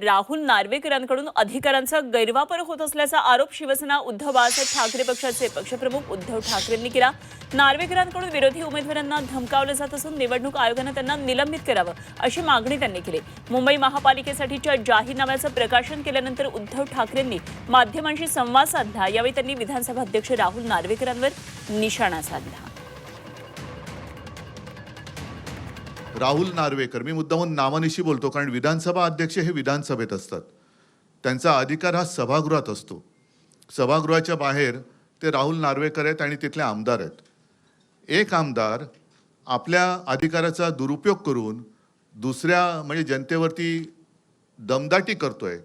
राहुल नार्वेकरांकडून अधिकारांचा गैरवापर होत असल्याचा आरोप शिवसेना उद्धव बाळासाहेब ठाकरे पक्षाचे पक्षप्रमुख उद्धव ठाकरेंनी केला। नार्वेकरांकडून विरोधी उमेदवारांना धमकावलं जात असून निवडणूक आयोगाने त्यांना निलंबित करावं अशी मागणी त्यांनी केली। मुंबई महापालिकेसाठीच्या जाहीरनाम्याचं प्रकाशन केल्यानंतर उद्धव ठाकरेंनी माध्यमांशी संवाद साधला। यावेळी त्यांनी विधानसभा अध्यक्ष राहुल नार्वेकरांवर निशाणा साधला। राहुल नार्वेकर, मी मुद्दामून नावानिशी बोलतो कारण विधानसभा अध्यक्ष हे विधानसभेत असतात, त्यांचा अधिकार हा सभागृहात असतो। सभागृहाच्या बाहेर ते राहुल नार्वेकर आहेत आणि तिथले आमदार आहेत। एक आमदार आपल्या अधिकाराचा दुरुपयोग करून दुसऱ्या म्हणजे जनतेवरती दमदाटी करतोय,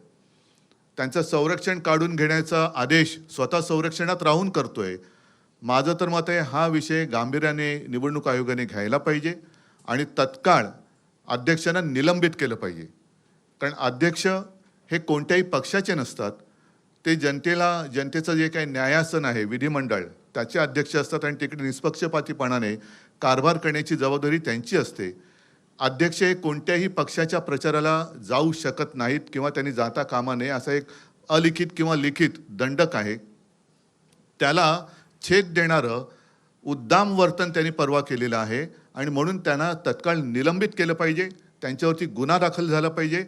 त्यांचं संरक्षण काढून घेण्याचा आदेश स्वतः संरक्षणात राहून करतोय। माझं तर मत आहे हा विषय गांभीर्याने निवडणूक आयोगाने घ्यायला पाहिजे आणि तत्काळ अध्यक्षांना निलंबित केलं पाहिजे। कारण अध्यक्ष हे कोणत्याही पक्षाचे नसतात, ते जनतेचं जे काही न्यायासन आहे विधिमंडळ त्याचे अध्यक्ष असतात आणि तिकडे निष्पक्षपातीपणाने कारभार करण्याची जबाबदारी त्यांची असते। अध्यक्ष हे कोणत्याही पक्षाच्या प्रचाराला जाऊ शकत नाहीत किंवा त्यांनी जाता कामा नये असा एक अलिखित किंवा लिखित दंडक आहे। त्याला छेद देणारं उद्दाम वर्तन त्यांनी परवा केलेलं आहे आणि म्हणून त्यांना तत्काळ निलंबित केलं पाहिजे, त्यांच्यावरती गुन्हा दाखल झाला पाहिजे।